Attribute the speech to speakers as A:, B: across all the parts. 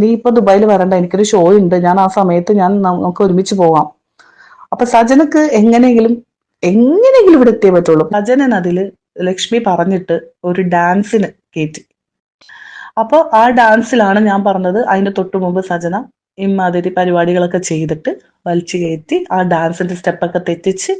A: നീ ഇപ്പൊ ദുബായിൽ വരണ്ട, എനിക്കൊരു ഷോ ഉണ്ട്, ഞാൻ ആ സമയത്ത് നമുക്ക് ഒരുമിച്ച് പോകാം. അപ്പൊ സജനക്ക് എങ്ങനെയെങ്കിലും ഇവിടെ എത്തിയേ പറ്റുള്ളൂ. സജനൻ അതില് ലക്ഷ്മി പറഞ്ഞിട്ട് ഒരു ഡാൻസിന് കയറ്റി. അപ്പൊ ആ ഡാൻസിലാണ് ഞാൻ പറഞ്ഞത്, അതിന്റെ തൊട്ടു മുമ്പ് സജന ഇമ്മാതിരി പരിപാടികളൊക്കെ ചെയ്തിട്ട് വലിച്ചു കയറ്റി ആ ഡാൻസിന്റെ സ്റ്റെപ്പൊക്കെ തെറ്റിച്ച്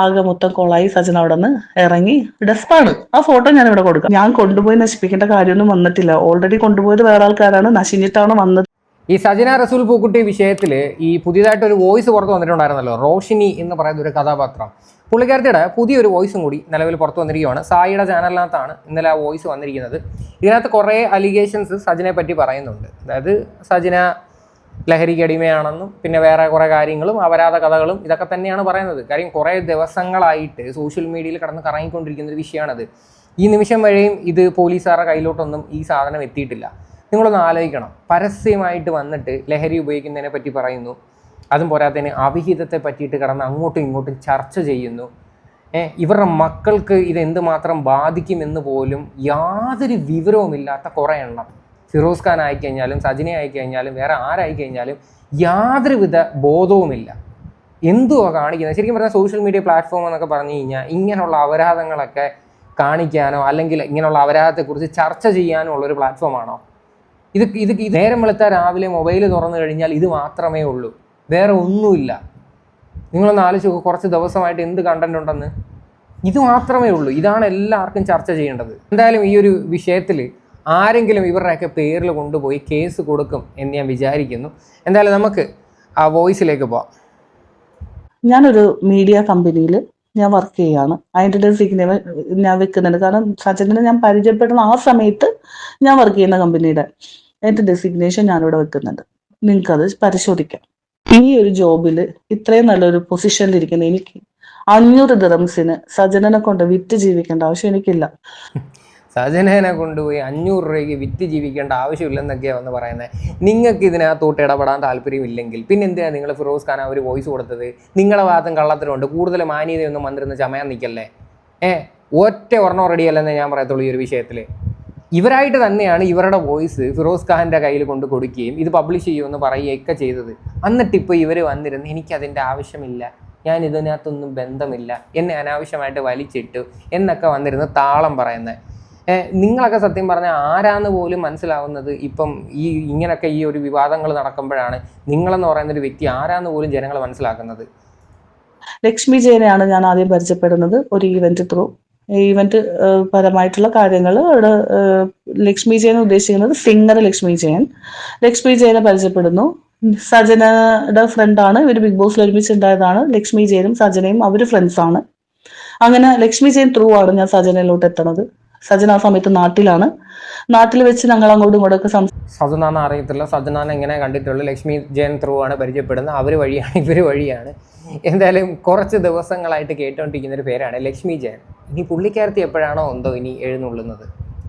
A: ആകെ മൊത്തം കൊളായി. സജന അവിടെ നിന്ന് ഇറങ്ങി ഡെസ്പാണ്. ആ ഫോട്ടോ ഞാൻ ഇവിടെ കൊടുക്കാം. ഞാൻ കൊണ്ടുപോയി നശിപ്പിക്കേണ്ട കാര്യമൊന്നും വന്നിട്ടില്ല. ഓൾറെഡി കൊണ്ടുപോയത് വേറെ ആൾക്കാരാണ്, നശിഞ്ഞിട്ടാണ് വന്നത്.
B: ഈ സജന റസൂൽ പൂക്കുട്ടി വിഷയത്തിൽ ഈ പുതിയതായിട്ട് ഒരു വോയിസ് പുറത്ത് വന്നിട്ടുണ്ടായിരുന്നല്ലോ, റോഷിനി എന്ന് പറയുന്ന ഒരു കഥാപാത്രം. പുള്ളിക്കാരത്തിയുടെ പുതിയൊരു വോയിസും കൂടി നിലവിൽ പുറത്ത് വന്നിരിക്കുകയാണ്. സായിയുടെ ചാനലിനകത്താണ് ഇന്നലെ ആ വോയിസ് വന്നിരിക്കുന്നത്. ഇതിനകത്ത് കുറേ അലിഗേഷൻസ് സജനെ പറ്റി പറയുന്നുണ്ട്. അതായത് സജന ലഹരിക്ക് അടിമയാണെന്നും പിന്നെ വേറെ കുറേ കാര്യങ്ങളും അപരാധ കഥകളും ഇതൊക്കെ തന്നെയാണ് പറയുന്നത്. കാര്യം കുറേ ദിവസങ്ങളായിട്ട് സോഷ്യൽ മീഡിയയിൽ കിടന്ന് കറങ്ങിക്കൊണ്ടിരിക്കുന്ന ഒരു വിഷയമാണത്. ഈ നിമിഷം വരെയും ഇത് പോലീസുകാരുടെ കയ്യിലോട്ടൊന്നും ഈ സാധനം എത്തിയിട്ടില്ല. നിങ്ങളൊന്ന് ആലോചിക്കണം, പരസ്യമായിട്ട് വന്നിട്ട് ലഹരി ഉപയോഗിക്കുന്നതിനെ പറ്റി പറയുന്നു, അതും പോരാത്തതിന് അവിഹിതത്തെ പറ്റിയിട്ട് കിടന്ന് അങ്ങോട്ടും ഇങ്ങോട്ടും ചർച്ച ചെയ്യുന്നു. ഇവരുടെ മക്കൾക്ക് ഇത് എന്തുമാത്രം ബാധിക്കുമെന്ന് പോലും യാതൊരു വിവരവുമില്ലാത്ത കുറേ എണ്ണം. ഫിറോസ് ഖാൻ ആയിക്കഴിഞ്ഞാലും സജിനെ ആയിക്കഴിഞ്ഞാലും വേറെ ആരായിക്കഴിഞ്ഞാലും യാതൊരുവിധ ബോധവുമില്ല. എന്തുവാ കാണിക്കുന്നത്? ശരിക്കും പറഞ്ഞാൽ സോഷ്യൽ മീഡിയ പ്ലാറ്റ്ഫോം എന്നൊക്കെ പറഞ്ഞു കഴിഞ്ഞാൽ ഇങ്ങനെയുള്ള അപരാധങ്ങളൊക്കെ കാണിക്കാനോ അല്ലെങ്കിൽ ഇങ്ങനെയുള്ള അപരാധത്തെക്കുറിച്ച് ചർച്ച ചെയ്യാനോ ഉള്ളൊരു പ്ലാറ്റ്ഫോമാണോ? ഇത് നേരം വെളുത്താൽ രാവിലെ മൊബൈൽ തുറന്നു കഴിഞ്ഞാൽ ഇത് മാത്രമേ ഉള്ളൂ, വേറെ ഒന്നുമില്ല. നിങ്ങളൊന്ന് ആലോചിച്ച് കുറച്ച് ദിവസമായിട്ട് എന്ത് കണ്ടന്റ് ഉണ്ടെന്ന്. ഇത് മാത്രമേ ഉള്ളൂ. ഇതാണ് എല്ലാവർക്കും ചർച്ച ചെയ്യേണ്ടത്. എന്തായാലും ഈ ഒരു വിഷയത്തിൽ ആരെങ്കിലും ഇവരുടെയൊക്കെ പേരിൽ കൊണ്ടുപോയി കേസ് കൊടുക്കും എന്ന് ഞാൻ വിചാരിക്കുന്നു. എന്തായാലും നമുക്ക് ആ വോയിസിലേക്ക് പോവാം.
A: ഞാനൊരു മീഡിയ കമ്പനിയിൽ ഞാൻ വർക്ക് ചെയ്യാണ്. അതിൻ്റെ ഡെസിഗ്നേഷൻ ഞാൻ വെക്കുന്നുണ്ട്. കാരണം സജനെ ഞാൻ പരിചയപ്പെടുന്ന ആ സമയത്ത് ഞാൻ വർക്ക് ചെയ്യുന്ന കമ്പനിയുടെ എൻ്റെ ഡെസിഗ്നേഷൻ ഞാനിവിടെ വെക്കുന്നുണ്ട്. നിങ്ങൾക്കത് പരിശോധിക്കാം. ഈ ഒരു ജോബിൽ ഇത്രയും നല്ലൊരു പൊസിഷനിൽ ഇരിക്കുന്ന എനിക്ക് 500 ദിറംസിന് സജനനെ കൊണ്ട് വിറ്റ് ജീവിക്കേണ്ട ആവശ്യം എനിക്കില്ല.
B: സജനനെ കൊണ്ടുപോയി 500 രൂപയ്ക്ക് വിറ്റ് ജീവിക്കേണ്ട ആവശ്യമില്ലെന്നൊക്കെയാണ് വന്ന് പറയുന്നത്. നിങ്ങൾക്ക് ഇതിനകത്തോട്ട് ഇടപെടാൻ താല്പര്യമില്ലെങ്കിൽ പിന്നെ എന്തിനാണ് നിങ്ങൾ ഫിറോസ് ഖാൻ ഒരു വോയിസ് കൊടുത്തത്? നിങ്ങളുടെ ഭാഗത്തും കള്ളത്തരമുണ്ട്. കൂടുതൽ മാന്യതയൊന്നും വന്നിരുന്ന് ചമയാൻ നിൽക്കല്ലേ. ഒറ്റ ഒരെണ്ണം റെഡിയല്ലെന്നേ ഞാൻ പറയത്തുള്ളൂ ഈ ഒരു വിഷയത്തിൽ. ഇവരായിട്ട് തന്നെയാണ് ഇവരുടെ വോയിസ് ഫിറോസ് ഖാൻ്റെ കയ്യിൽ കൊണ്ട് കൊടുക്കുകയും ഇത് പബ്ലിഷ് ചെയ്യുമെന്ന് പറയുകയൊക്കെ ചെയ്തത്. എന്നിട്ടിപ്പോൾ ഇവർ വന്നിരുന്ന് എനിക്കതിൻ്റെ ആവശ്യമില്ല, ഞാൻ ഇതിനകത്തൊന്നും ബന്ധമില്ല, എന്നെ അനാവശ്യമായിട്ട് വലിച്ചിട്ടു എന്നൊക്കെ വന്നിരുന്ന് താളം പറയുന്നത്. നിങ്ങളൊക്കെ സത്യം പറഞ്ഞാൽ ആരാന്ന് പോലും മനസ്സിലാവുന്നത് ഇപ്പം ഇങ്ങനെയൊക്കെ ഈ ഒരു വിവാദങ്ങൾ നടക്കുമ്പോഴാണ്. നിങ്ങളെന്ന് പറയുന്നൊരു വ്യക്തി ആരാന്ന് പോലും ജനങ്ങൾ മനസ്സിലാക്കുന്നത്.
A: ലക്ഷ്മി ജയനെയാണ് ഞാൻ ആദ്യം പരിചയപ്പെടുന്നത് ഒരു ഈവന്റ് ത്രൂ. ഈവന്റ് പരമായിട്ടുള്ള കാര്യങ്ങൾ ഇവിടെ ലക്ഷ്മി ജയൻ ഉദ്ദേശിക്കുന്നത് സിംഗർ ലക്ഷ്മി ജയനെ പരിചയപ്പെടുന്നു. സജനയുടെ ഫ്രണ്ടാണ്. ഇവർ ബിഗ് ബോസിൽ ഒരുമിച്ചുണ്ടായതാണ്. ലക്ഷ്മി ജയനും സജനയും അവര് ഫ്രണ്ട്സാണ്. അങ്ങനെ ലക്ഷ്മി ജയൻ ത്രൂ ആണ് ഞാൻ സജനയിലോട്ട് എത്തണത്. സജന ആ സമയത്ത് നാട്ടിൽ വെച്ച് ഞങ്ങൾ അങ്ങോട്ടും ഇങ്ങോട്ടൊക്കെ
B: സജനാന്ന് അറിയത്തില്ല. സജനാന്ന് എങ്ങനെ കണ്ടിട്ടുള്ളൂ. ലക്ഷ്മി ജയൻ ത്രൂ ആണ് പരിചയപ്പെടുന്നത്. അവർ വഴിയാണ് ഇവർ വഴിയാണ്. എന്തായാലും കുറച്ച് ദിവസങ്ങളായിട്ട് കേട്ടുകൊണ്ടിരിക്കുന്ന ഒരു പേരാണ് ലക്ഷ്മി ജയൻ. ഇനി പുള്ളിക്കാരത്തി എപ്പോഴാണോ എന്തോ ഇനി എഴുന്നള്ളുന്നത്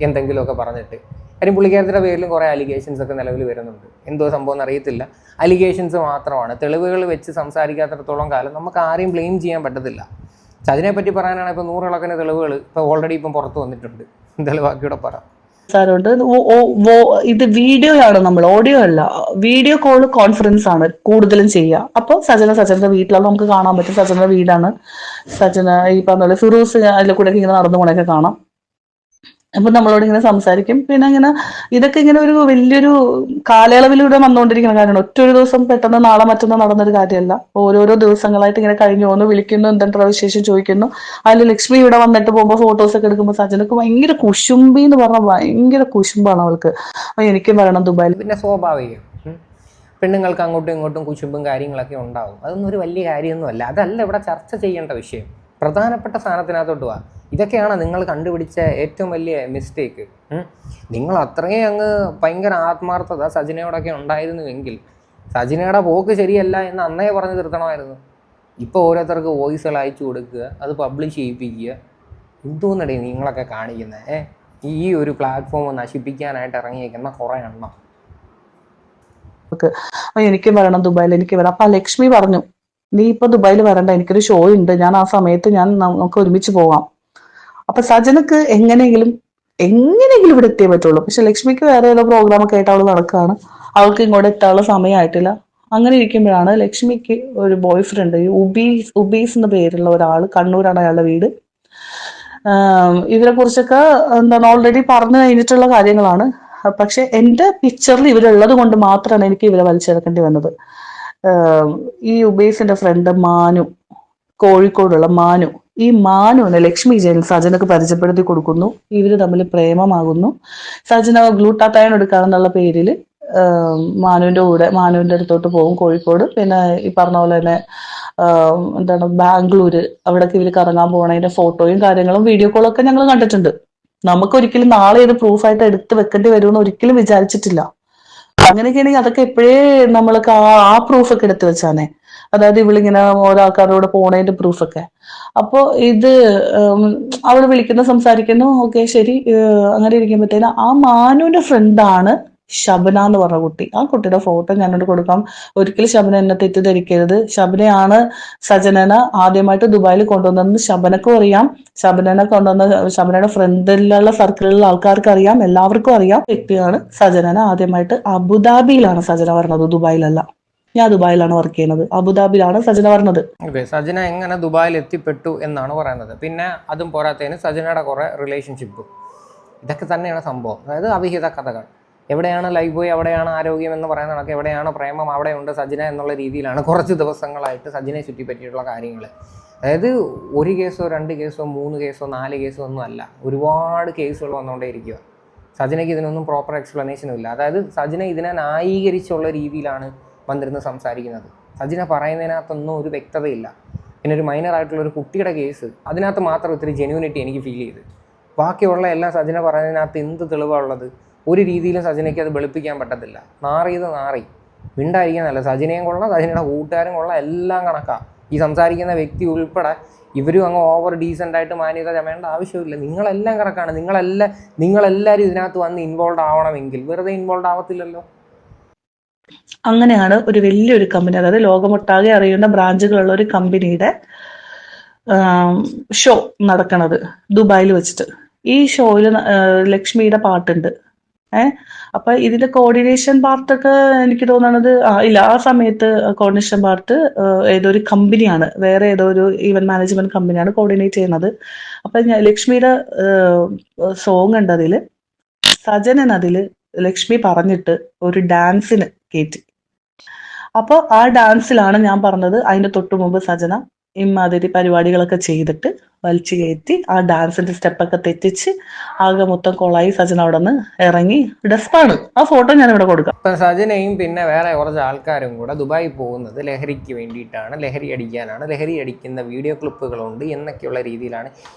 B: എന്തെങ്കിലുമൊക്കെ പറഞ്ഞിട്ട്. കാര്യം പുള്ളിക്കാരത്തിയുടെ പേരിലും കുറേ അലിഗേഷൻസ് ഒക്കെ നിലവിൽ വരുന്നുണ്ട്. എന്തോ സംഭവം എന്നറിയത്തില്ല. അലിഗേഷൻസ് മാത്രമാണ്. തെളിവുകൾ വെച്ച് സംസാരിക്കാത്തിടത്തോളം കാലം നമുക്ക് ആരെയും ബ്ലെയിം ചെയ്യാൻ പറ്റത്തില്ല. അതിനെപ്പറ്റി പറയാനാണ് ഇപ്പോൾ 100 കണക്കിന് തെളിവുകൾ ഇപ്പോൾ ഓൾറെഡി ഇപ്പം പുറത്ത് വന്നിട്ടുണ്ട്. എന്തായാലും ബാക്കിയൂടെ പറ.
A: ഇത് വീഡിയോ ആണ്, നമ്മൾ ഓഡിയോ അല്ല. വീഡിയോ കോൾ കോൺഫറൻസ് ആണ് കൂടുതലും ചെയ്യുക. അപ്പോൾ സജനന്റെ വീട്ടിലാണ് നമുക്ക് കാണാൻ പറ്റും. സജനന്റെ വീടാണ്. സജന ഈ പറഞ്ഞ ഫിറോസ് അതിൽ കൂടെ ഇങ്ങനെ നടന്നു പോണൊക്കെ കാണാം. അപ്പൊ നമ്മളോട് ഇങ്ങനെ സംസാരിക്കും. പിന്നെ ഇങ്ങനെ ഇതൊക്കെ ഇങ്ങനെ ഒരു വലിയൊരു കാലയളവിലൂടെ വന്നുകൊണ്ടിരിക്കുന്ന കാര്യമാണ്. ഒറ്റൊരു ദിവസം പെട്ടെന്ന് നാളെ മറ്റൊന്ന് നടന്നൊരു കാര്യമല്ല. ഓരോരോ ദിവസങ്ങളായിട്ട് ഇങ്ങനെ കഴിഞ്ഞു പോകുന്നു. വിളിക്കുന്നു, എന്തെങ്കിലും വിശേഷം ചോദിക്കുന്നു. അതിൽ ലക്ഷ്മി ഇവിടെ വന്നിട്ട് പോകുമ്പോൾ ഫോട്ടോസ് ഒക്കെ എടുക്കുമ്പോൾ സജനക്ക് ഭയങ്കര കുശുംബി എന്ന് പറഞ്ഞാൽ ഭയങ്കര കുശുംബാണ് അവൾക്ക്. അപ്പൊ എനിക്കും വരണം ദുബായിൽ.
B: പിന്നെ സ്വാഭാവികം പെണ്ണുങ്ങൾക്ക് അങ്ങോട്ടും ഇങ്ങോട്ടും കുശുംബും കാര്യങ്ങളൊക്കെ ഉണ്ടാവും. അതൊന്നും ഒരു വലിയ കാര്യമൊന്നുമല്ല. അതല്ല ഇവിടെ ചർച്ച ചെയ്യേണ്ട വിഷയം. പ്രധാനപ്പെട്ട സ്ഥാനത്തിനകത്തോട്ട് പോവാ. ഇതൊക്കെയാണ് നിങ്ങൾ കണ്ടുപിടിച്ച ഏറ്റവും വലിയ മിസ്റ്റേക്ക്. നിങ്ങൾ അത്രയും അങ്ങ് ഭയങ്കര ആത്മാർത്ഥത സജനയോടൊക്കെ ഉണ്ടായിരുന്നുവെങ്കിൽ സജനയുടെ പോക്ക് ശരിയല്ല എന്ന് അന്നേ പറഞ്ഞ് നിർത്തണമായിരുന്നു. ഇപ്പോൾ ഓരോരുത്തർക്ക് വോയിസുകൾ അയച്ചു കൊടുക്കുക, അത് പബ്ലിഷ് ചെയ്യിപ്പിക്കുക. എന്തോന്നടേ നിങ്ങളൊക്കെ കാണിക്കുന്നത്? ഈ ഒരു പ്ലാറ്റ്ഫോം നശിപ്പിക്കാനായിട്ട് ഇറങ്ങിയേക്കുന്ന കുറേ എണ്ണം.
A: എനിക്കും വരണം ദുബായിൽ, എനിക്ക് വരാം. അപ്പൊ ലക്ഷ്മി പറഞ്ഞു, നീ ഇപ്പൊ ദുബായിൽ വരണ്ട, എനിക്കൊരു ഷോ ഉണ്ട്, ഞാൻ ആ സമയത്ത് നമുക്ക് ഒരുമിച്ച് പോകാം. അപ്പൊ സജനക്ക് എങ്ങനെയെങ്കിലും ഇവിടെ എത്തിയേ പറ്റുള്ളൂ. പക്ഷെ ലക്ഷ്മിക്ക് വേറെ ഏതോ പ്രോഗ്രാം ഒക്കെ ആയിട്ട് അവള് നടക്കുകയാണ്. അവൾക്ക് ഇങ്ങോട്ട് എത്താനുള്ള സമയമായിട്ടില്ല. അങ്ങനെ ഇരിക്കുമ്പോഴാണ് ലക്ഷ്മിക്ക് ഒരു ബോയ് ഫ്രണ്ട്, ഉബീസ് എന്ന പേരുള്ള ഒരാൾ, കണ്ണൂരാണ് അയാളുടെ വീട്. ഇതിനെ കുറിച്ചൊക്കെ എന്താണ് ഓൾറെഡി പറഞ്ഞു കഴിഞ്ഞിട്ടുള്ള കാര്യങ്ങളാണ്. പക്ഷെ എന്റെ പിക്ചറിൽ ഇവരുള്ളത് കൊണ്ട് മാത്രമാണ് എനിക്ക് ഇവരെ വലിച്ചെടുക്കേണ്ടി വന്നത്. ഈ ഉബൈസിന്റെ ഫ്രണ്ട് മാനു, കോഴിക്കോടുള്ള മാനു, ഈ മാനുവിനെ ലക്ഷ്മി ജയൻ സജനക്ക് പരിചയപ്പെടുത്തി കൊടുക്കുന്നു. ഇവര് തമ്മിൽ പ്രേമമാകുന്നു. സജന ഗ്ലൂട്ടാത്തയൺ എടുക്കാന്നുള്ള പേരിൽ മാനുവിന്റെ അടുത്തോട്ട് പോകും കോഴിക്കോട്. പിന്നെ ഈ പറഞ്ഞ പോലെ തന്നെ എന്താണ് ബാംഗ്ലൂര്, അവിടേക്ക് ഇവര് കറങ്ങാൻ പോകണതിന്റെ ഫോട്ടോയും കാര്യങ്ങളും വീഡിയോ കോളൊക്കെ ഞങ്ങൾ കണ്ടിട്ടുണ്ട്. നമുക്കൊരിക്കലും നാളെ ഇത് പ്രൂഫായിട്ട് എടുത്ത് വെക്കേണ്ടി വരുമെന്ന് ഒരിക്കലും വിചാരിച്ചിട്ടില്ല. അങ്ങനെയൊക്കെ ആണെങ്കിൽ അതൊക്കെ എപ്പോഴേ നമ്മൾക്ക് ആ പ്രൂഫൊക്കെ എടുത്ത് വെച്ചാനേ, അതായത് ഇവളിങ്ങനെ ഓരോ ആൾക്കാരോട് പോണതിന്റെ പ്രൂഫൊക്കെ. അപ്പോ ഇത് അവള് വിളിക്കുന്നു, സംസാരിക്കുന്നു, ഓക്കെ ശരി. അങ്ങനെ ഇരിക്കുമ്പോഴത്തേന് ആ മാനുവിന്റെ ഫ്രണ്ടാണ് ശബന എന്ന് പറഞ്ഞ കുട്ടി. ആ കുട്ടിയുടെ ഫോട്ടോ ഞാനോട് കൊടുക്കാം. ഒരിക്കലും ശബന എന്നെ തെറ്റിദ്ധരിക്കരുത്. ശബനയാണ് സജനനെ ആദ്യമായിട്ട് ദുബായിൽ കൊണ്ടുവന്നതെന്ന് ശബനക്കും അറിയാം. ശബനയുടെ ഫ്രണ്ടിലുള്ള സർക്കിളിലുള്ള ആൾക്കാർക്ക് അറിയാം, എല്ലാവർക്കും അറിയാം. വ്യക്തിയാണ് സജനനെ ആദ്യമായിട്ട് അബുദാബിയിലാണ് സജന പറഞ്ഞത്, ദുബായിലല്ല. ഞാൻ ദുബായിലാണ് വർക്ക് ചെയ്യുന്നത്, അബുദാബിയിലാണ് സജന പറഞ്ഞത്.
B: ഓക്കെ, സജന എങ്ങനെ ദുബായിൽ എത്തിപ്പെട്ടു എന്നാണ് പറയുന്നത്. പിന്നെ അതും പോരാത്തതിന് സജനയുടെ കുറെ റിലേഷൻഷിപ്പ്, ഇതൊക്കെ തന്നെയാണ് സംഭവം. അതായത് അവിഹിത കഥകൾ. എവിടെയാണ് ലൈഫ് ബോയ്, എവിടെയാണ് ആരോഗ്യം എന്ന് പറയുന്ന കണക്ക്, എവിടെയാണ് പ്രേമം അവിടെയുണ്ട് സജന എന്നുള്ള രീതിയിലാണ് കുറച്ച് ദിവസങ്ങളായിട്ട് സജനയെ ചുറ്റിപ്പറ്റിയിട്ടുള്ള കാര്യങ്ങൾ. അതായത് ഒരു കേസോ 2 കേസോ 3 കേസോ 4 കേസോ ഒന്നും അല്ല, ഒരുപാട് കേസുകൾ വന്നുകൊണ്ടേയിരിക്കുക. സജനയ്ക്ക് ഇതിനൊന്നും പ്രോപ്പർ എക്സ്പ്ലനേഷനും ഇല്ല. അതായത് സജന ഇതിനെ ന്യായീകരിച്ചുള്ള രീതിയിലാണ് വന്നിരുന്ന് സംസാരിക്കുന്നത്. സജന പറയുന്നതിനകത്തൊന്നും ഒരു വ്യക്തതയില്ല. പിന്നെ ഒരു മൈനറായിട്ടുള്ള ഒരു കുട്ടിയുടെ കേസ്, അതിനകത്ത് മാത്രം ഇത്തിരി ജെന്യൂനിറ്റി എനിക്ക് ഫീൽ ചെയ്ത്. ബാക്കിയുള്ള എല്ലാം സജന പറയുന്നതിനകത്ത് എന്ത് തെളിവാണുള്ളത്? ഒരു രീതിയിലും സജനയ്ക്ക് അത് വെളുപ്പിക്കാൻ പറ്റത്തില്ല. നാറി മിണ്ടായിരിക്കുന്നതല്ല. സജനയും കൊള്ളാം, സജനയുടെ കൂട്ടുകാരും കൊള്ളാം, എല്ലാം കണക്കാ. ഈ സംസാരിക്കുന്ന വ്യക്തി ഉൾപ്പെടെ ഇവരും അങ്ങ് ഓവർ ഡീസൻ്റായിട്ട് മാന്യത ചമയേണ്ട ആവശ്യമില്ല. നിങ്ങളെല്ലാം കറക്കാണ്. നിങ്ങളെല്ലാവരും ഇതിനകത്ത് വന്ന് ഇൻവോൾവ് ആവണമെങ്കിൽ വെറുതെ ഇൻവോൾവ് ആവത്തില്ലല്ലോ.
A: അങ്ങനെയാണ് ഒരു വലിയൊരു കമ്പനി, അതായത് ലോകമൊട്ടാകെ അറിയുന്ന ബ്രാഞ്ചുകളുള്ള ഒരു കമ്പനിയുടെ ഷോ നടക്കണത് ദുബായിൽ വെച്ചിട്ട്. ഈ ഷോയിൽ ലക്ഷ്മിയുടെ പാട്ടുണ്ട്. അപ്പൊ ഇതിന്റെ കോർഡിനേഷൻ പാർട്ടൊക്കെ എനിക്ക് തോന്നണത് ഇല്ല, ആ സമയത്ത് കോർഡിനേഷൻ പാർട്ട് ഏതൊരു കമ്പനിയാണ്, വേറെ ഏതോ ഒരു ഈവന്റ് മാനേജ്മെന്റ് കമ്പനിയാണ് കോർഡിനേറ്റ് ചെയ്യുന്നത്. അപ്പൊ ലക്ഷ്മിയുടെ സോങ് ഉണ്ട് അതില്. സജനൻ അതില് ലക്ഷ്മി പറഞ്ഞിട്ട് ഒരു ഡാൻസിന് കയറ്റി. അപ്പോൾ ആ ഡാൻസിലാണ് ഞാൻ പറഞ്ഞത്, അതിന്റെ തൊട്ടു മുമ്പ് സജന ഇമാതിരി പരിപാടികളൊക്കെ ചെയ്തിട്ട് വലിച്ചു കയറ്റി ആ ഡാൻസിന്റെ സ്റ്റെപ്പൊക്കെ തെറ്റിച്ച് ആകെ മൊത്തം കൊളായി. സജന അവിടെ നിന്ന് ഇറങ്ങി ഡെസ്പാണ്. ആ ഫോട്ടോ ഞാൻ ഇവിടെ കൊടുക്കാം.
B: ഇപ്പം സജനയും പിന്നെ വേറെ കുറച്ച് ആൾക്കാരും കൂടെ ദുബായി പോകുന്നത് ലഹരിക്ക് വേണ്ടിയിട്ടാണ്, ലഹരി അടിക്കാനാണ്, ലഹരി അടിക്കുന്ന വീഡിയോ ക്ലിപ്പുകളുണ്ട് എന്നൊക്കെയുള്ള രീതിയിലാണ്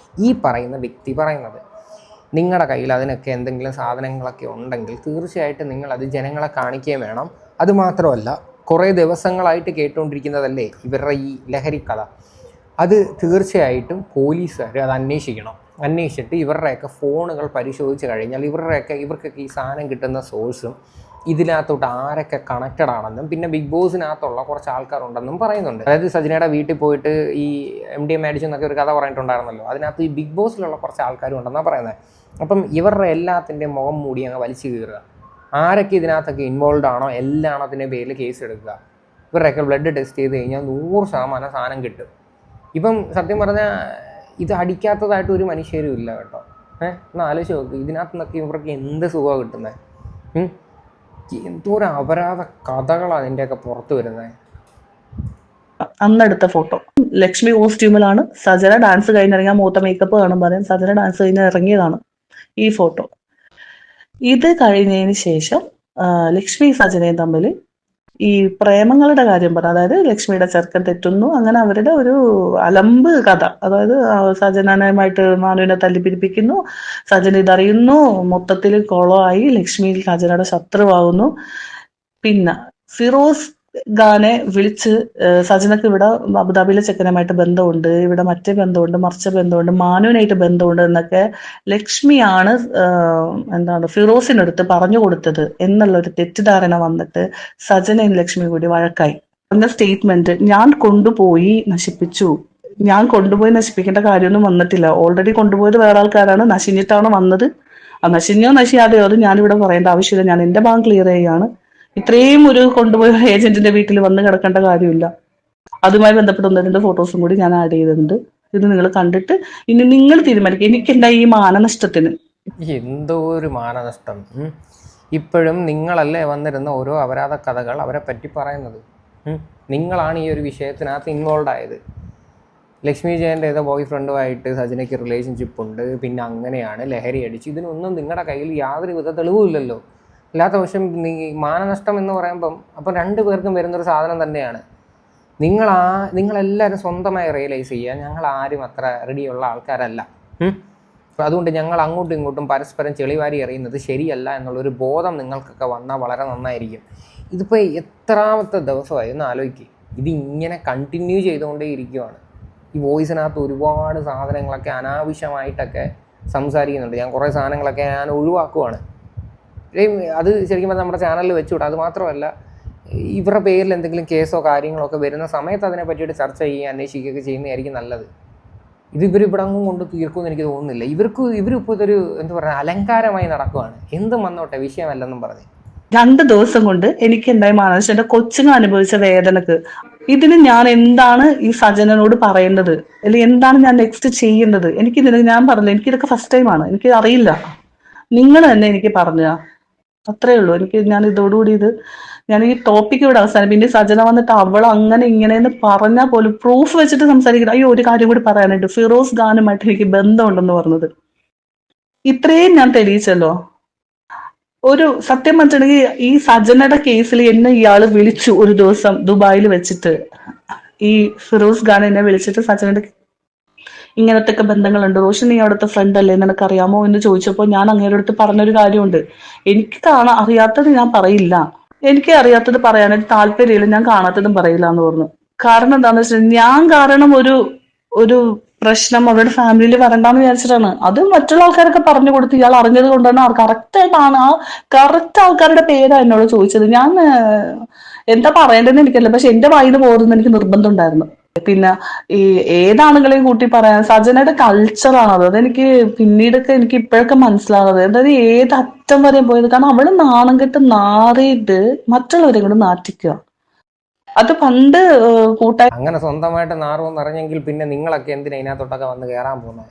B: ഈ പറയുന്ന വ്യക്തി പറയുന്നത്. നിങ്ങളുടെ കയ്യിൽ അതിനൊക്കെ എന്തെങ്കിലും സാധനങ്ങളൊക്കെ ഉണ്ടെങ്കിൽ തീർച്ചയായിട്ടും നിങ്ങളത് ജനങ്ങളെ കാണിക്കുകയും വേണം. അതുമാത്രമല്ല, കുറേ ദിവസങ്ങളായിട്ട് കേട്ടുകൊണ്ടിരിക്കുന്നതല്ലേ ഇവരുടെ ഈ ലഹരി കഥ. അത് തീർച്ചയായിട്ടും പോലീസുകാർ അത് അന്വേഷിക്കണം. അന്വേഷിച്ചിട്ട് ഇവരുടെയൊക്കെ ഫോണുകൾ പരിശോധിച്ച് കഴിഞ്ഞാൽ ഇവർക്കൊക്കെ ഈ സാധനം കിട്ടുന്ന സോഴ്സും ഇതിനകത്തോട്ട് ആരൊക്കെ കണക്റ്റഡ് ആണെന്നും പിന്നെ ബിഗ് ബോസിനകത്തുള്ള കുറച്ച് ആൾക്കാരുണ്ടെന്നും പറയുന്നുണ്ട്. അതായത് സജനയുടെ വീട്ടിൽ പോയിട്ട് ഈ MDMA അടിച്ചെന്നൊക്കെ ഒരു കഥ പറഞ്ഞിട്ടുണ്ടായിരുന്നല്ലോ, അതിനകത്ത് ഈ ബിഗ് ബോസിലുള്ള കുറച്ച് ആൾക്കാരും ഉണ്ടെന്നാണ് പറയുന്നത്. അപ്പം ഇവരുടെ എല്ലാത്തിൻ്റെയും മുഖം മൂടി അങ്ങ് വലിച്ചു കീറുക. ആരൊക്കെ ഇതിനകത്തൊക്കെ ഇൻവോൾവ് ആണോ എല്ലാത്തിൻ്റെ പേരിൽ കേസ് എടുക്കുക. ഇവരുടെയൊക്കെ ബ്ലഡ് ടെസ്റ്റ് ചെയ്ത് കഴിഞ്ഞാൽ 100% സാധനം കിട്ടും. ഇപ്പം സത്യം പറഞ്ഞാൽ ഇത് അടിക്കാത്തതായിട്ട് ഒരു മനുഷ്യരും ഇല്ല കേട്ടോ. എന്നാൽ ആലോചിച്ച് നോക്ക്, ഇതിനകത്ത് നിന്നൊക്കെ ഇവർക്ക് എന്ത് സുഖമാണ് കിട്ടുന്നത്. എന്തോരം അപരാധ കഥകളാണ് അതിൻ്റെയൊക്കെ പുറത്ത് വരുന്നത്.
A: അന്നെടുത്ത ഫോട്ടോ ലക്ഷ്മി കോസ്റ്റ്യൂമിലാണ്. സജന ഡാൻസ് കഴിഞ്ഞിറങ്ങിയ മൂത്ത മേക്കപ്പ് കാണും പറയാം. സജന ഡാൻസ് കഴിഞ്ഞ് ഇറങ്ങിയതാണ് ഈ ഫോട്ടോ. ഇത് കഴിഞ്ഞതിന് ശേഷം ലക്ഷ്മി സജനയും തമ്മിൽ ഈ പ്രേമങ്ങളുടെ കാര്യം പറഞ്ഞു. അതായത് ലക്ഷ്മിയുടെ ചെറുക്കൻ തെറ്റുന്നു, അങ്ങനെ അവരുടെ ഒരു അലമ്പ് കഥ. അതായത് സജനനുമായിട്ട് മാനുവിനെ തല്ലിപ്പിരിപ്പിക്കുന്നു, സജന ഇതറിയുന്നു, മൊത്തത്തിൽ കോളമായി. ലക്ഷ്മി സജനയുടെ ശത്രുവാകുന്നു. പിന്നെ ഫിറോസ് ഖാനെ വിളിച്ച് സജനക്ക് ഇവിടെ അബുദാബിയിലെ ചെക്കനുമായിട്ട് ബന്ധമുണ്ട്, ഇവിടെ മറ്റേ ബന്ധമുണ്ട്, മറിച്ച ബന്ധമുണ്ട്, മാനുവിനായിട്ട് ബന്ധമുണ്ട് എന്നൊക്കെ ലക്ഷ്മിയാണ് ഫിറോസിനടുത്ത് പറഞ്ഞു കൊടുത്തത് എന്നുള്ളൊരു തെറ്റിദ്ധാരണ വന്നിട്ട് സജനയും ലക്ഷ്മി കൂടി വഴക്കായി. എന്ന സ്റ്റേറ്റ്മെന്റ്, ഞാൻ കൊണ്ടുപോയി നശിപ്പിച്ചു, ഞാൻ കൊണ്ടുപോയി നശിപ്പിക്കേണ്ട കാര്യമൊന്നും വന്നിട്ടില്ല, ഓൾറെഡി കൊണ്ടുപോയത് വേറെ ആൾക്കാരാണ്, നശിഞ്ഞിട്ടാണ് വന്നത്. നശിഞ്ഞോ നശിയാതെയോ അത് ഞാനിവിടെ പറയേണ്ട ആവശ്യമില്ല, ഞാൻ എന്റെ ഭാഗം ക്ലിയർ ചെയ്യുകയാണ്. ഇത്രയും ഒരു കൊണ്ടുപോയ ഏജന്റിന്റെ വീട്ടിൽ വന്ന് കിടക്കേണ്ട കാര്യമില്ല. അതുമായി ബന്ധപ്പെട്ട 1-2 ഫോട്ടോസും കൂടി ഞാൻ ആഡ് ചെയ്തിട്ടുണ്ട്. ഇത് നിങ്ങൾ കണ്ടിട്ട് ഇനി നിങ്ങൾ തീരുമാനിക്കുക. എനിക്കെന്താ ഈ മാനനഷ്ടത്തിന്
B: എന്തോ ഒരു മാനനഷ്ടം. ഇപ്പോഴും നിങ്ങളല്ലേ വന്നിരുന്ന ഓരോ അപരാധ കഥകൾ അവരെ പറ്റി പറയുന്നത്. നിങ്ങളാണ് ഈ ഒരു വിഷയത്തിനകത്ത് ഇൻവോൾവ് ആയത്. ലക്ഷ്മി ജയൻ്റെ ഏതോ ബോയ് ഫ്രണ്ടുമായിട്ട് സജനയ്ക്ക് റിലേഷൻഷിപ്പ് ഉണ്ട്, പിന്നെ അങ്ങനെയാണ് ലഹരി അടിച്ച്, ഇതിനൊന്നും നിങ്ങളുടെ കയ്യിൽ യാതൊരു വിധ തെളിവുമില്ലല്ലോ. അല്ലാത്ത പക്ഷം മാനനഷ്ടം എന്ന് പറയുമ്പം അപ്പം 2 പേർക്കും വരുന്നൊരു സാധനം തന്നെയാണ്. നിങ്ങളെല്ലാവരും സ്വന്തമായി റിയലൈസ് ചെയ്യുക, ഞങ്ങൾ ആരും അത്ര റെഡിയുള്ള ആൾക്കാരല്ല. അപ്പോൾ അതുകൊണ്ട് ഞങ്ങൾ അങ്ങോട്ടും ഇങ്ങോട്ടും പരസ്പരം ചെളിവാരി എറിയുന്നത് ശരിയല്ല എന്നുള്ളൊരു ബോധം നിങ്ങൾക്കൊക്കെ വന്നാൽ വളരെ നന്നായിരിക്കും. ഇതിപ്പോൾ എത്രാമത്തെ ദിവസമായി ഒന്ന് ആലോചിക്കുക. ഇതിങ്ങനെ കണ്ടിന്യൂ ചെയ്തുകൊണ്ടേ ഇരിക്കുവാണ്. ഈ വോയിസിനകത്ത് ഒരുപാട് സാധനങ്ങളൊക്കെ അനാവശ്യമായിട്ടൊക്കെ സംസാരിക്കുന്നുണ്ട്. ഞാൻ കുറേ സാധനങ്ങളൊക്കെ ഞാൻ ഒഴിവാക്കുവാണ്. അത് ശരിക്കും പറഞ്ഞാൽ നമ്മുടെ ചാനലിൽ വെച്ചുവിടാം. അത് മാത്രമല്ല, ഇവരുടെ പേരിൽ എന്തെങ്കിലും കേസോ കാര്യങ്ങളോ ഒക്കെ വരുന്ന സമയത്ത് അതിനെ പറ്റിയിട്ട് ചർച്ച ചെയ്യുകയും അന്വേഷിക്കുകയൊക്കെ ചെയ്യുന്നതായിരിക്കും നല്ലത്. ഇവിടെ അങ്ങും കൊണ്ട് തീർക്കുമെന്ന് എനിക്ക് തോന്നുന്നില്ല. ഇവരിപ്പോൾ ഇതൊരു എന്താ പറയുക അലങ്കാരമായി നടക്കുവാണ്. എന്തും വന്നോട്ടെ, വിഷയമല്ലെന്നും പറഞ്ഞ്
A: 2 ദിവസം കൊണ്ട് എനിക്ക് എന്തായി മാനസിക എന്റെ കൊച്ചുങ്ങൾ അനുഭവിച്ച വേദനക്ക് ഇതിന് ഞാൻ എന്താണ് ഈ സജനനോട് പറയേണ്ടത്, അല്ലെങ്കിൽ എന്താണ് ഞാൻ നെക്സ്റ്റ് ചെയ്യേണ്ടത്? ഞാൻ പറഞ്ഞില്ല, എനിക്കിതൊക്കെ ഫസ്റ്റ് ടൈമാണ്, എനിക്ക് അറിയില്ല. നിങ്ങൾ തന്നെ എനിക്ക് പറഞ്ഞ അത്രേ ഉള്ളൂ. ഞാൻ ഇതോടുകൂടി ഞാൻ ഈ ടോപ്പിക്ക് ഇവിടെ അവസാനം. പിന്നെ സജന വന്നിട്ട് അവൾ അങ്ങനെ ഇങ്ങനെയെന്ന് പറഞ്ഞാൽ പോലും പ്രൂഫ് വെച്ചിട്ട് സംസാരിക്കണം. അയ്യോ, ഒരു കാര്യം കൂടി പറയാനുണ്ട്. ഫിറോസ് ഖാനുമായിട്ട് എനിക്ക് ബന്ധമുണ്ടെന്ന് പറഞ്ഞത് ഇത്രയും ഞാൻ തെളിയിച്ചല്ലോ. ഒരു സത്യം പറഞ്ഞിട്ടുണ്ടെങ്കിൽ ഈ സജനയുടെ കേസിൽ എന്നെ ഇയാള് വിളിച്ചു ഒരു ദിവസം ദുബായിൽ വെച്ചിട്ട്. ഈ ഫിറോസ് ഖാൻ എന്നെ വിളിച്ചിട്ട് സജനയുടെ ഇങ്ങനത്തെ ഒക്കെ ബന്ധങ്ങളുണ്ട്, റോഷൻ നീ അവിടുത്തെ ഫ്രണ്ട് അല്ലേ, നിനക്കറിയാമോ എന്ന് ചോദിച്ചപ്പോൾ ഞാൻ അങ്ങയുടെ അടുത്ത് പറഞ്ഞൊരു കാര്യമുണ്ട്. എനിക്ക് അറിയാത്തത് ഞാൻ പറയില്ല, എനിക്ക് അറിയാത്തത് പറയാനായിട്ട് താല്പര്യമില്ല, ഞാൻ കാണാത്തതും പറയില്ല എന്ന് പറഞ്ഞു. കാരണം എന്താണെന്ന് വെച്ചാൽ ഞാൻ കാരണം ഒരു പ്രശ്നം അവരുടെ ഫാമിലിയിൽ വരണ്ടെന്ന് വിചാരിച്ചിട്ടാണ്. അത് മറ്റുള്ള ആൾക്കാരൊക്കെ പറഞ്ഞു കൊടുത്ത് ഇയാൾ അറിഞ്ഞത് കൊണ്ടാണ് കറക്റ്റായിട്ടാണ് ആ കറക്റ്റ് ആൾക്കാരുടെ പേരാണ് എന്നോട് ചോദിച്ചത്. ഞാൻ എന്താ പറയേണ്ടതെന്ന് എനിക്കല്ല, പക്ഷെ എന്റെ വായിന്ന് പോകുന്നത് എനിക്ക് നിർബന്ധം ഉണ്ടായിരുന്നു. പിന്നെ ഈ ഏതാളുകളെയും കൂട്ടി പറയാൻ സജനയുടെ കൾച്ചറാണ് അത്. അതെനിക്ക് പിന്നീടൊക്കെ എനിക്ക് ഇപ്പോഴൊക്കെ മനസ്സിലാകുന്നത്. അതായത് ഏതറ്റം വരെ പോയത്. കാരണം അവള് നാണം കെട്ട് നാറിയിട്ട് മറ്റുള്ളവരെ കൊണ്ട് നാറ്റിക്കുക. അത് പണ്ട് കൂട്ടായി
B: അങ്ങനെ സ്വന്തമായിട്ട് നാറുമെന്ന് അറിഞ്ഞെങ്കിൽ പിന്നെ നിങ്ങളൊക്കെ എന്തിനാ ഇതിനകത്തോട്ടൊക്കെ വന്ന് കയറാൻ പോകുന്നത്?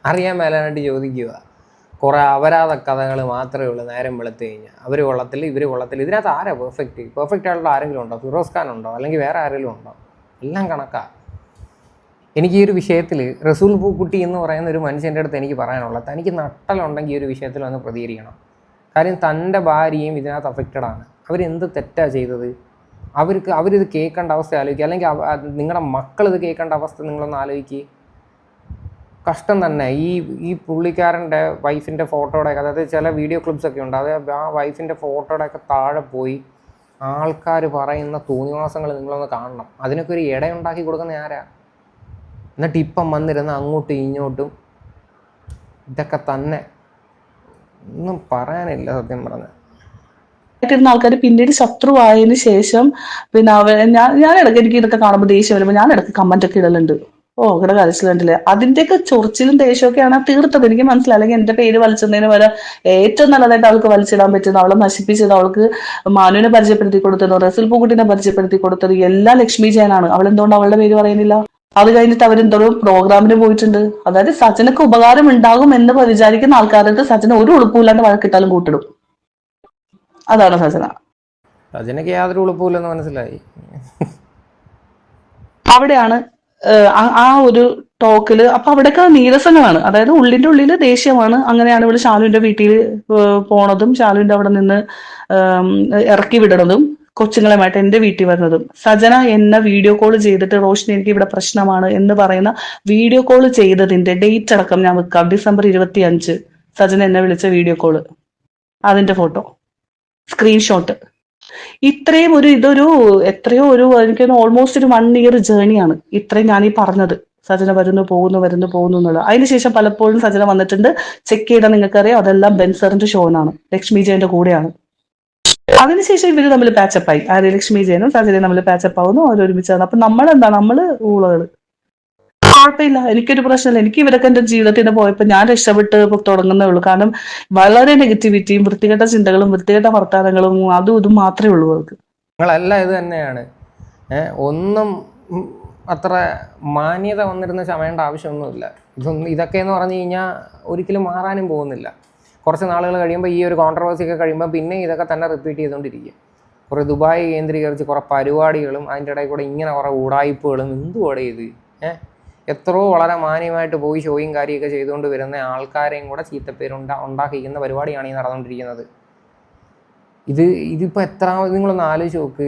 B: അറിയാൻ മേലാനായിട്ട് ചോദിക്കുക. കുറേ അപരാധ കഥകൾ മാത്രമേ ഉള്ളൂ. നേരം വെളുത്ത് കഴിഞ്ഞാൽ അവർ കൊള്ളത്തില്ല, ഇവർ കൊള്ളത്തില്ല. ഇതിനകത്ത് ആരാ പെർഫെക്റ്റ് ആയിട്ടുള്ള ആരെങ്കിലും ഉണ്ടോ? ഫിറോസ് ഖാൻ ഉണ്ടോ? അല്ലെങ്കിൽ വേറെ ആരെങ്കിലും ഉണ്ടോ? എല്ലാം കണക്കാ. എനിക്ക് ഈ ഒരു വിഷയത്തിൽ റസൂൽ പൂക്കുട്ടി എന്ന് പറയുന്ന ഒരു മനുഷ്യൻ്റെ അടുത്ത് എനിക്ക് പറയാനുള്ളത്, തനിക്ക് നട്ടലുണ്ടെങ്കിൽ ഈ ഒരു വിഷയത്തിൽ വന്ന് പ്രതികരിക്കണം. കാര്യം തൻ്റെ ഭാര്യയും ഇതിനകത്ത് അഫക്റ്റഡ് ആണ്. അവരെന്ത് തെറ്റാണ് ചെയ്തത്? അവരിത് കേൾക്കേണ്ട അവസ്ഥ ആലോചിക്കുക. അല്ലെങ്കിൽ നിങ്ങളുടെ മക്കളിത് കേൾക്കേണ്ട അവസ്ഥ നിങ്ങളൊന്ന് ആലോചിക്കുക. കഷ്ടം തന്നെ. ഈ പുള്ളിക്കാരൻ്റെ വൈഫിൻ്റെ ഫോട്ടോയുടെയൊക്കെ, അതായത് ചില വീഡിയോ ക്ലിപ്സൊക്കെ ഉണ്ട്, അത് ആ വൈഫിൻ്റെ ഫോട്ടോയുടെയൊക്കെ താഴെ പോയി ആൾക്കാർ പറയുന്ന തോന്നിവാസങ്ങൾ നിങ്ങളൊന്ന് കാണണം. അതിനൊക്കെ ഒരു ഇടയുണ്ടാക്കി കൊടുക്കുന്ന ആരാ? എന്നിട്ട് ഇപ്പം വന്നിരുന്ന അങ്ങോട്ടും ഇങ്ങോട്ടും ഇതൊക്കെ തന്നെ. ഒന്നും പറയാനില്ല സത്യം പറഞ്ഞ.
A: ആൾക്കാർ പിന്നീട് ശത്രുവായതിനു ശേഷം പിന്നെ ഞാൻ ഇടയ്ക്ക് എനിക്ക് ഇതൊക്കെ കാണുമ്പോൾ ദേഷ്യം വരുമ്പോൾ ഞാൻ ഇടയ്ക്ക് കമന്റ് ഒക്കെ ഇടലുണ്ട്. ഇവിടെ കരച്ചിലുണ്ടല്ലേ, അതിന്റെയൊക്കെ ചൊറിച്ചിലും ദേഷ്യമൊക്കെയാണ് തീർത്തത്. എനിക്ക് മനസ്സിലായി. അല്ലെങ്കിൽ എന്റെ പേര് വലിച്ചതിന് വരെ ഏറ്റവും നല്ലതായിട്ട് അവൾക്ക് വലിച്ചിടാൻ പറ്റുന്നത്, അവളെ നശിപ്പിച്ചത്, അവൾക്ക് മാനുവിനെ പരിചയപ്പെടുത്തി കൊടുത്തത്, റസൂൽ പൂക്കുട്ടിനെ പരിചയപ്പെടുത്തി കൊടുത്തത് എല്ലാം ലക്ഷ്മി ജയനാണ്. അവൾ എന്തുകൊണ്ട് അവളുടെ പേര് പറയുന്നില്ല? അത് കഴിഞ്ഞിട്ട് അവരെന്തോ പ്രോഗ്രാമിന് പോയിട്ടുണ്ട്. അതായത് സജനക്ക് ഉപകാരം ഉണ്ടാകും എന്ന് വിചാരിക്കുന്ന ആൾക്കാർക്ക് സജന ഒരു ഉളുപ്പില്ലാണ്ട് വഴക്കിട്ടാലും കൂട്ടിടും. അതാണ്
B: സജനക്ക് യാതൊരു ഉളുപ്പില്ലെന്ന് മനസ്സിലായി.
A: അവിടെയാണ് ആ ഒരു ടോക്കില്. അപ്പൊ അവിടെയൊക്കെ നീരസങ്ങളാണ്. അതായത് ഉള്ളിന്റെ ഉള്ളില് ദേഷ്യമാണ്. അങ്ങനെയാണ് ഇവള് ശാലുവിന്റെ വീട്ടിൽ പോണതും ശാലുവിന്റെ അവിടെ നിന്ന് ഇറക്കി വിടണതും കൊച്ചുങ്ങളുമായിട്ട് എന്റെ വീട്ടിൽ വരുന്നതും. സജന എന്നെ വീഡിയോ കോൾ ചെയ്തിട്ട് റോഷിനി എനിക്ക് ഇവിടെ പ്രശ്നമാണ് എന്ന് പറയുന്ന വീഡിയോ കോൾ ചെയ്തതിന്റെ ഡേറ്റ് അടക്കം ഞാൻ വെക്കാം. December 25 സജന എന്നെ വിളിച്ച വീഡിയോ കോള്, അതിന്റെ ഫോട്ടോ, സ്ക്രീൻഷോട്ട്. ഇത്രയും ഇതൊരു എത്രയോ എനിക്ക് ഓൾമോസ്റ്റ് ഒരു 1 year ജേണിയാണ് ഇത്രയും ഞാൻ ഈ പറഞ്ഞത്. സജന വരുന്നു പോകുന്നു എന്നുള്ളത്. അതിനുശേഷം പലപ്പോഴും സജന വന്നിട്ടുണ്ട്. ചെക്ക് ചെയ്താൽ നിങ്ങൾക്കറിയാം, അതെല്ലാം ബെൻസറിന്റെ ഷോനാണ്, ലക്ഷ്മി ജയന്റെ കൂടെയാണ്. അതിനുശേഷം ഇവര് തമ്മിൽ പാച്ചപ്പായി. ലക്ഷ്മി ജയനും സജനയും തമ്മിൽ പാച്ചപ്പ് ആവുന്നു, അവരൊരുമിച്ചാണ്. അപ്പൊ നമ്മളെന്താണ്, നമ്മള് ഊളകള്. കുഴപ്പമില്ല, എനിക്കൊരു പ്രശ്നമില്ല. എനിക്ക് ഇവരൊക്കെ എന്റെ ജീവിതത്തിന് പോയപ്പോൾ ഞാൻ രക്ഷപ്പെട്ട് തുടങ്ങുന്നേ ഉള്ളൂ. കാരണം വളരെ നെഗറ്റിവിറ്റിയും വൃത്തികെട്ട ചിന്തകളും വൃത്തികെട്ട വർത്താനങ്ങളും അതും ഇതും മാത്രമേ ഉള്ളൂ അവർക്ക്.
B: നിങ്ങളെല്ലാം ഇത് തന്നെയാണ്. ഒന്നും അത്ര മാന്യത വന്നിരുന്ന് ചമയേണ്ട ആവശ്യമൊന്നുമില്ല. ഇതൊക്കെ എന്ന് പറഞ്ഞു കഴിഞ്ഞാൽ ഒരിക്കലും മാറാനും പോകുന്നില്ല. കുറച്ച് നാളുകൾ കഴിയുമ്പോൾ ഈ ഒരു കോൺട്രവേഴ്സി ഒക്കെ കഴിയുമ്പോൾ പിന്നെ ഇതൊക്കെ തന്നെ റിപ്പീറ്റ് ചെയ്തുകൊണ്ടിരിക്കും. കുറേ ദുബായ് കേന്ദ്രീകരിച്ച് കുറേ പരിപാടികളും അതിൻ്റെ ഇടയിൽ കൂടെ ഇങ്ങനെ കുറേ ഉടായ്പകളും എന്തുവാടെ ഇത്. എത്രയോ വളരെ മാന്യമായിട്ട് പോയി ഷോയും കാര്യമൊക്കെ ചെയ്തുകൊണ്ട് വരുന്ന ആൾക്കാരെയും കൂടെ ചീത്തപ്പേര് ഉണ്ടാക്കിക്കുന്ന പരിപാടിയാണ് ഈ നടന്നുകൊണ്ടിരിക്കുന്നത്. ഇതിപ്പോൾ എത്ര, നിങ്ങളൊന്ന് ആലോചിച്ച് നോക്ക്.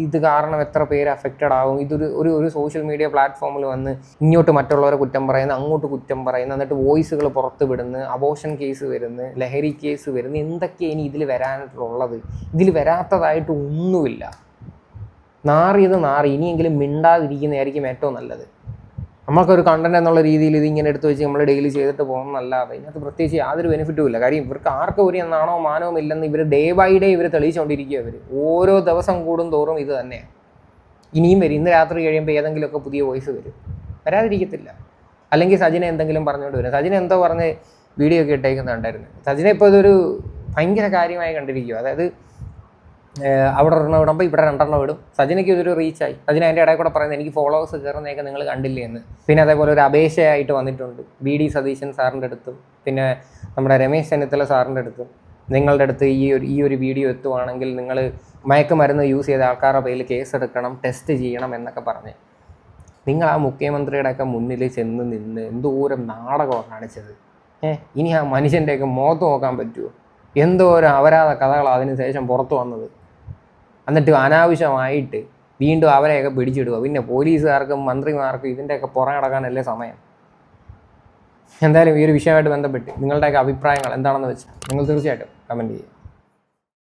B: ഇത് കാരണം എത്ര പേര് അഫക്റ്റഡ് ആവും. ഒരു സോഷ്യൽ മീഡിയ പ്ലാറ്റ്ഫോമിൽ വന്ന് ഇങ്ങോട്ട് മറ്റുള്ളവരെ കുറ്റം പറയുന്നു, അങ്ങോട്ട് കുറ്റം പറയുന്നു, എന്നിട്ട് വോയിസുകൾ പുറത്ത് വിടുന്നു, അബോർഷൻ കേസ് വരുന്നു, ലഹരി കേസ് വരുന്നു. എന്തൊക്കെയാണ് ഇനി ഇതിൽ വരാനായിട്ടുള്ളത്? ഇതിൽ വരാത്തതായിട്ട് ഒന്നുമില്ല. നാറിയത് നാറി. ഇനിയെങ്കിലും മിണ്ടാതിരിക്കുന്നതായിരിക്കും ഏറ്റവും നല്ലത്. നമ്മൾക്കൊരു കണ്ടന്റ് എന്നുള്ള രീതിയിൽ ഇതിങ്ങനെ എടുത്ത് വെച്ച് നമ്മൾ ഡെയിലി ചെയ്തിട്ട് പോകുന്നതല്ലാതെ ഇതിനകത്ത് പ്രത്യേകിച്ച് യാതൊരു ബെനിഫിറ്റും ഇല്ല. കാര്യം ഇവർക്ക് ആർക്കും ഒരു നാണോ മാനവും ഇല്ലെന്ന് ഇവർ ഡേ ബൈ ഡേ ഇവർ തെളിയിച്ചുകൊണ്ടിരിക്കുക. ഇവർ ഓരോ ദിവസം കൂടും തോറും ഇത് തന്നെയാണ്. ഇനിയും വരും. ഇന്ന് രാത്രി കഴിയുമ്പോൾ ഏതെങ്കിലുമൊക്കെ പുതിയ വോയിസ് വരും, വരാതിരിക്കത്തില്ല. അല്ലെങ്കിൽ സജിനെ എന്തെങ്കിലും പറഞ്ഞുകൊണ്ട് വരും. സജിനെ എന്തോ പറഞ്ഞ് വീഡിയോ ഒക്കെ ഇട്ടേക്കുന്നുണ്ടായിരുന്നു. സജിനെ ഇപ്പോൾ ഇതൊരു ഭയങ്കര കാര്യമായി കണ്ടിരിക്കുക. അതായത് അവിടെ ഒരെണ്ണം ഇടുമ്പോൾ ഇവിടെ രണ്ടെണ്ണം ഇടും. സജിനയ്ക്ക് ഇതൊരു റീച്ചായി. സജിന അതിൻ്റെ ഇടയിൽ കൂടെ പറയുന്നത് എനിക്ക് ഫോളോവേഴ്സ് കയറുന്നതൊക്കെ നിങ്ങൾ കണ്ടില്ലേ എന്ന്. പിന്നെ അതേപോലെ ഒരു അപേക്ഷയായിട്ട് വന്നിട്ടുണ്ട് VD സതീശൻ സാറിൻ്റെ അടുത്തും പിന്നെ നമ്മുടെ രമേശ് ചെന്നിത്തല സാറിൻ്റെ അടുത്തും. നിങ്ങളുടെ അടുത്ത് ഈ ഒരു വീഡിയോ എത്തുവാണെങ്കിൽ നിങ്ങൾ മയക്കുമരുന്ന് യൂസ് ചെയ്ത ആൾക്കാരുടെ പേരിൽ കേസെടുക്കണം, ടെസ്റ്റ് ചെയ്യണം എന്നൊക്കെ പറഞ്ഞ് നിങ്ങൾ ആ മുഖ്യമന്ത്രിയുടെയൊക്കെ മുന്നിൽ ചെന്ന് നിന്ന് എന്തോരം നാടകമാണ് കാണിച്ചത്. ഇനി ആ മനുഷ്യൻ്റെയൊക്കെ മുഖത്ത് നോക്കാൻ പറ്റുമോ? എന്തോരം അപരാധ കഥകളാണ് അതിന് ശേഷം പുറത്തു വന്നത്. എന്നിട്ട് അനാവശ്യമായിട്ട് വീണ്ടും അവരെയൊക്കെ പിടിച്ചിടുക. പിന്നെ പോലീസുകാർക്കും മന്ത്രിമാർക്കും ഇതിൻ്റെയൊക്കെ പുറം അടക്കാനല്ലേ സമയം. എന്തായാലും ഈ ഒരു വിഷയമായിട്ട് ബന്ധപ്പെട്ട് നിങ്ങളുടെയൊക്കെ അഭിപ്രായങ്ങൾ എന്താണെന്ന് വെച്ചാൽ നിങ്ങൾ തീർച്ചയായിട്ടും കമൻറ്റ് ചെയ്യുക.